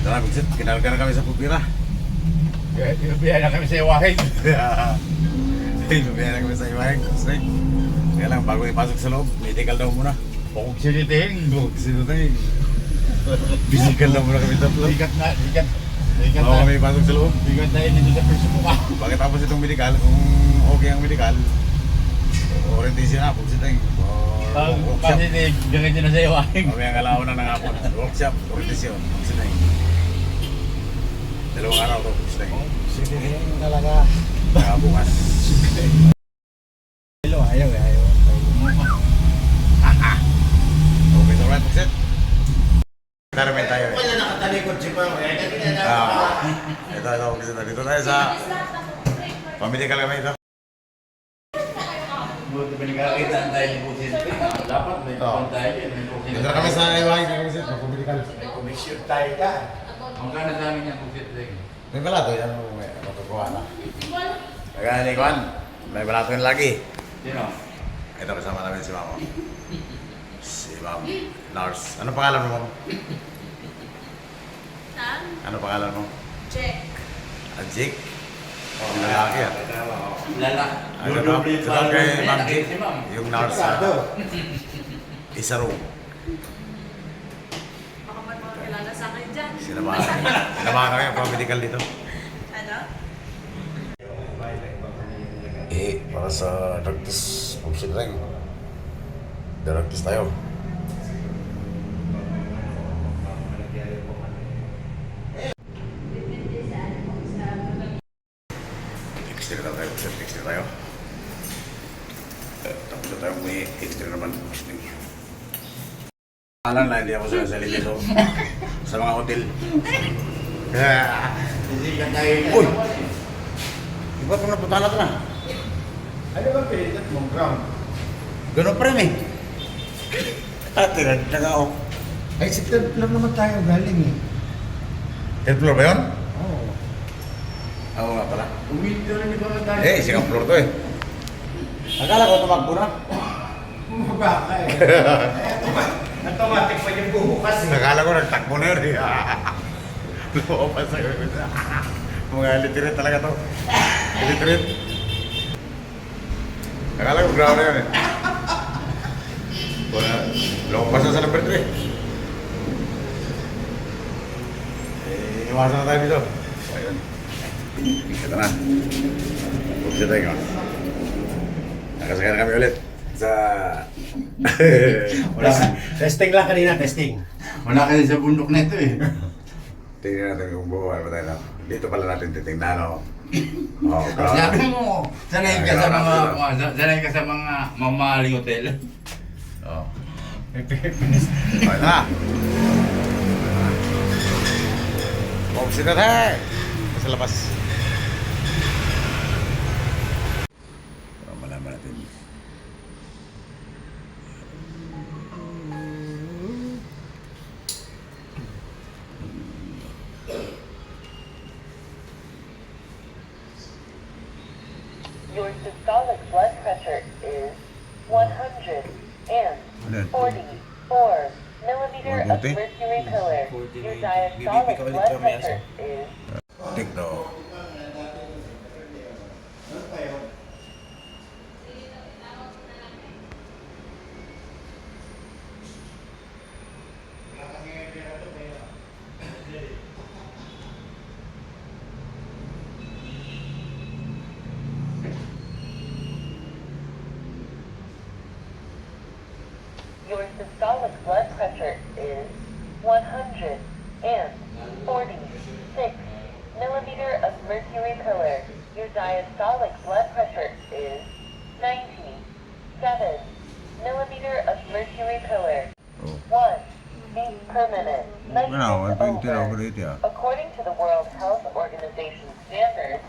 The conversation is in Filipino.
Tara, Bigsit, kinarga na kami sa pupira. Biyahe na kami sa iwahin. Biyahe na kami sa iwahin. Kaya lang, bago ipasok sa loob, medical daw muna. Bukog siniting. Bukog siniting. Physical daw muna kami tatlo. Bigat na. Bago kami ipasok sa loob. Bigat na yun sa perso mo ka. Pagkatapos itong medical, kung okay ang medical, orientation na, pagsiting. Kasi ganyan na sa iwahin. Mamaya kalaw na ng hapon. Workshop, orientation, pagsiting. 2 araw to, pagsiting. Siniting talaga. Kaya bukas. Ayaw. Okay, so right, pagsit. Karamin tayo eh. Wala nakatalikod si Pao. Ito, pagsit na dito tayo sa pamedical kami ito. Buti pinagkakita tayo ni Putin. Dapat may tayo yun. Dito na kami sa iwahin na kami sa pamedical. May komisyon tayo ka. Ang gana sa amin yung Putin. May balato yan, may matukuha na. Kaya ni Kwan, may balato yan lagi. Sino? Ito kasama namin si Mama. Si Ma'am Nars. Ano pangalan mo, Ma'am? Tan? Ano pangalan mo? Check. Jake? Yung lalaki yan. Lala. Ano ito kay Ma'am Jake? Yung Nars isa room. Baka may mga kilala sa akin dyan. Sinamahan kami ang pamedical dito. Ano? Para sa drug test, bullshit rin. Drug test tayo. X-ray na tayo, X-ray tayo. Tapos na tayo may X-ray naman. Alam na, hindi ako sa dito. Sa mga hotel. Hindi ka tayo. Uy! Iba itong napunta na ito na. Ano ba pinitat mong ground? Ganun pa rin eh. Tirad na ako. Ay, sa third floor naman tayo galing eh. Third floor ba yun? Oo. Oo nga pala. Umito rin ba tayo? Second floor to eh. Akala ko tumakbo na. Baka eh. Automatic pa yung bubukas eh. Akala ko nagtakbo na yun eh. Lumapas sa gawin. Mga litirit talaga to. Litirit. Akala ko ground na yun eh. Lumapas na sa number 3. Iwasan na tayo dito. Ayun. Ito na. Buksan tayo. Nakasakay na kami ulit sa... Testing lang kanina, testing. Wala kasi sa bundok na ito eh. Tingnan natin kung buwan ba tayo na. Dito pala natin titingnan, no? Oo, Sabi mo, sanay ka sa mga mamahaling hotel. Oo. Okay na. Buksan na tayo. Sa labas. Para malaman natin. Your systolic blood pressure is 144 millimeter of Mabuti. mercury pillar. Your diastolic blood pressure is Tikto. your systolic blood pressure is 146 millimeter of mercury pillar. Your diastolic blood pressure is 97 millimeter of mercury pillar. 1 beat per minute. Life is over. According to the World Health Organization standards,